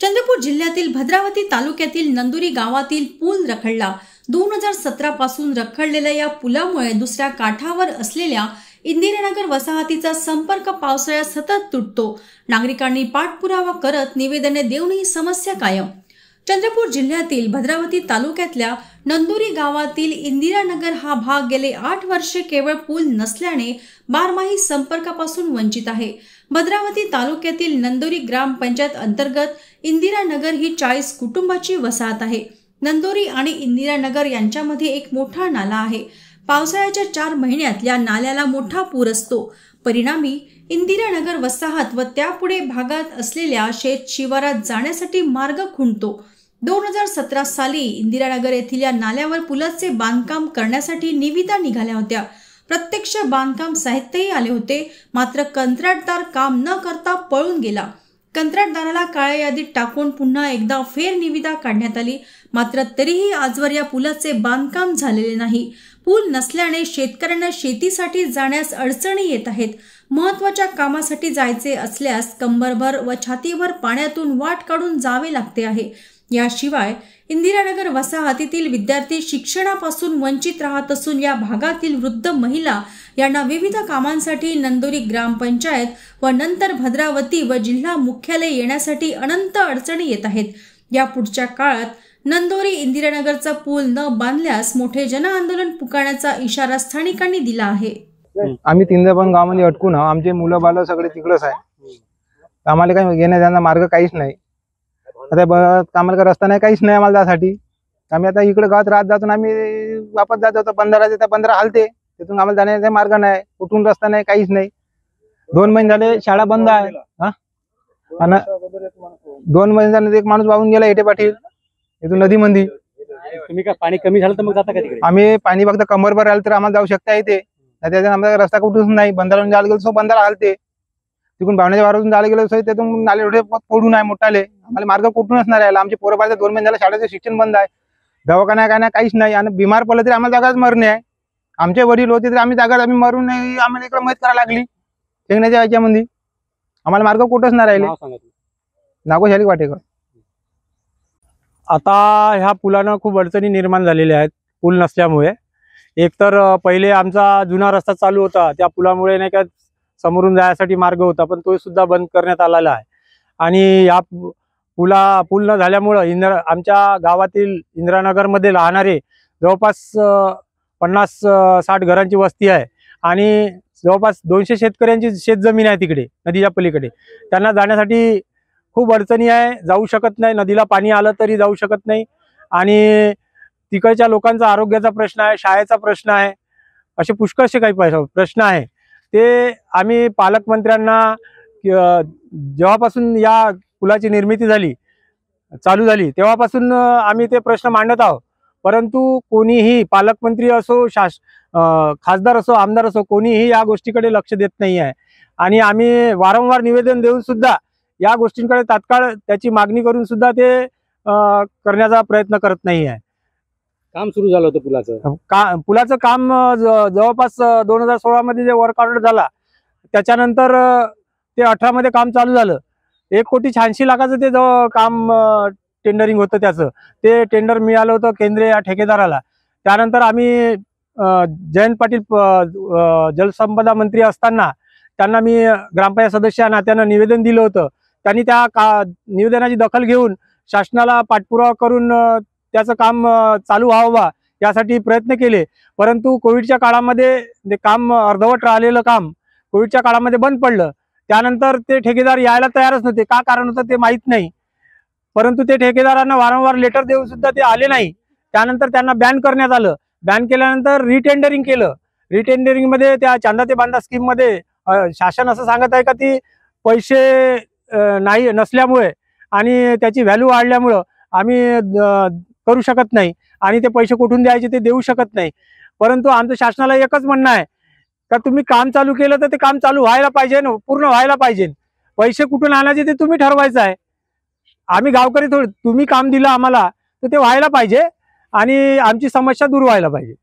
चंद्रपूर जिल्ह्यातील भद्रावती तालुक्यातील नंदुरी गावातील पूल रखडला। 2017 पासून रखडलेल्या या पुलामुळे दुसऱ्या काठावर असलेल्या इंदिरानगर वसाहतीचा संपर्क पावसाळ्यात सतत तुटतो। नागरिकांनी पाठपुरावा करत निवेदने देऊनही समस्या कायम। चंद्रपूर जिल्ह्यातील भद्रावती तालुक्यातल्या नंदुरी गावातील इंदिरानगर हा भाग गेले 8 वर्षे केवळ पूल नसल्याने बारमाही संपर्कापासून वंचित आहे। भद्रावती तालुक्यातील नंदुरी ग्रामपंचायत अंतर्गत इंदिरानगर ही 40 कुटुंबाची वसाहत आहे। नंदुरी आणि इंदिरानगर यांच्यामध्ये एक मोठा नाला आहे। पावसाळ्याच्या 4 महिन्यात या नाल्याला मोठा पूर असतो। परिणामी इंदिरानगर वसाहत व त्यापुढे भागात असलेल्या शेत शिवारात जाण्यासाठी मार्ग खुंटतो। 2017 साली इंदिरानगर येथील या नाल्यावर पुलाचे बांधकाम करण्यासाठी निविदा निघाल्या होत्या। प्रत्यक्ष बांधकाम साहित्यही आले होते, मात्र कंत्राटदार काम न करता पळून गेला। कंत्राटदाराला काळ्या यादीत टाकून पुन्हा एकदा फेर निविदा काढण्यात आली, मात्र तरीही आजवर या पुलाचे बांधकाम झालेले नाही। पूल नसल्याने शेतकऱ्यांना शेतीसाठी जाण्यास अडचणी येत आहेत। महत्त्वाच्या कामासाठी जायचे असल्यास कंबरभर व छातीभर पाण्यातून वाट काढून जावे लागते आहे। याशिवाय इंदिरानगर वसाहतीतील विद्यार्थी शिक्षणापासून वंचित राहत असून या भागातील वृद्ध महिला यांना विविध कामांसाठी नंदुरी ग्रामपंचायत व नंतर भद्रावती व जिल्हा मुख्यालय येण्यासाठी अनंत अडचणी येत आहेत। या पुढच्या काळात नंदुरी इंदिरानगरचा पूल न बांधल्यास मोठे जनआंदोलन पुकारण्याचा इशारा स्थानिकांनी दिला आहे। आम्ही तिंदापण गावामध्ये अटकून आमचे मुलं बाळ सगळे तिकडेच आहे। आम्हाला काही येण्या जाण्याचा मार्ग काहीच नाही। आता आम्हाला रस्ता नाही, काहीच नाही आम्हाला त्यासाठी। आम्ही आता इकडे गावात राहत जातो, आम्ही वापस जात होतो 15 हालते, तिथून आम्हाला जाण्याचा मार्ग नाही, कुठून रस्ता नाही, काहीच नाही। 2 महिने झाले शाळा बंद आहे। आणि 2 महिने झाले एक माणूस वाहून गेला हेटे पाटील इथून नदीमध्ये। तुम्ही का पाणी कमी झालं तर मग जाता का तिकडे? आम्ही पाणी फक्त कमरभर आलं तर आम्हाला जाऊ शकता येते, त्याच्यात आम्हाला रस्ता कुठूच नाही। बंधारून जायला गेलो 15 हालते, तिकडून भावण्याच्या वारातून जायला गेलो तिथून नाले एवढे फोडून आहे मोठाले, आम्हाला मार्ग कुठूनच नाही राहिला। आमचे पोरं बाळाचे 2 महिने झाले शाळेचे शिक्षण बंद आहे, दवाखाना काय नाही, काहीच नाही। आणि बिमार पडलं तरी आम्हाला जागाच मरणे आहे। आमचे वडील होते तरी आम्ही जागा आम्ही मरून नाही, आम्हाला इकडे मदत करायला लागली शेंगण्याच्या याच्यामध्ये। आम्हाला मार्ग कुठंच नाही राहिले। नागोशाली वाटेकर। आता ह्या पुलानं खूप अडचणी निर्माण झालेल्या आहेत पूल नसल्यामुळे। एकतर पहिले आमचा जुना रस्ता चालू होता, त्या पुलामुळे नाही का समोरून जाण्यासाठी मार्ग होता, पण तो सुद्धा बंद करण्यात आलेला आहे। आणि या पूल न झाल्यामुळे आमच्या गावातील इंदिरानगरमध्ये राहणारे जवळपास 50-60 घरांची वस्ती आहे आणि जवळपास 200 शेतकऱ्यांची शेतजमीन आहे तिकडे नदीच्या पलीकडे। त्यांना जाण्यासाठी खूप अडचणी आहे, जाऊ शकत नाही। नदीला पाणी आलं तरी जाऊ शकत नाही। आणि तिकडच्या लोकांचा आरोग्याचा प्रश्न आहे, शाळेचा प्रश्न आहे, असे पुष्कळसे काही प्रश्न आहे। ते आम्ही पालकमंत्र्यांना जेव्हापासून या पुलाची निर्मिती चालू झाली तेव्हापासून आम्ही ते प्रश्न मांडत आहोत, परंतु कोणीही पालकमंत्री असो, खासदार असो, आमदार असो, कोणीही या गोष्टीकडे लक्ष देत नाही आहे। आणि आम्ही वारंवार निवेदन देऊन सुद्धा या गोष्टींकडे तात्काळ त्याची मागणी करून सुद्धा ते करण्याचा प्रयत्न करत नाही आहे। काम सुरू झालं होतं पुलाचं काम जवळपास 2016 मध्ये जे वर्क ऑर्डर झाला त्याच्यानंतर ते 18 मध्ये काम चालू झालं। 1,86,00,000 ते काम टेंडरिंग होतं, त्याचं ते टेंडर मिळालं होतं केंद्रीय या ठेकेदाराला। त्यानंतर आम्ही जयंत पाटील जलसंपदा मंत्री असताना त्यांना मी ग्रामपंचायत सदस्य नात्यानं निवेदन दिलं होतं। त्यांनी त्या निवेदनाची दखल घेऊन शासनाला पाठपुरावा करून त्याचं काम चालू व्हावं यासाठी प्रयत्न केले, परंतु कोविडच्या काळामध्ये ते काम अर्धवट राहिलेलं काम कोविडच्या काळामध्ये बंद पडलं। त्यानंतर ते ठेकेदार यायला तयारच नव्हते, का कारण होतं ते माहीत नाही, परंतु ते ठेकेदारांना वारंवार लेटर देऊन सुद्धा ते आले नाही। त्यानंतर त्यांना बॅन करण्यात आलं। बॅन केल्यानंतर रिटेंडरिंग केलं। रिटेंडरिंग मध्ये त्या चांदा ते बांधा स्कीम मध्ये शासन असं सांगत आहे का ती पैसे नाही नसल्यामुळे आणि त्याची व्हॅल्यू वाढल्यामुळं आम्ही करू शकत नाही आणि ते पैसे कुठून द्यायचे ते देऊ शकत नाही। परंतु आमचं शासनाला एकच म्हणणं आहे का तुम्ही काम चालू केलं तर ते काम चालू व्हायला पाहिजे, पूर्ण व्हायला पाहिजे। पैसे कुठून आणायचे ते तुम्ही ठरवायचं आहे। आम्ही गावकरी तुम्ही काम दिलं आम्हाला तर ते व्हायला पाहिजे आणि आमची समस्या दूर व्हायला पाहिजे।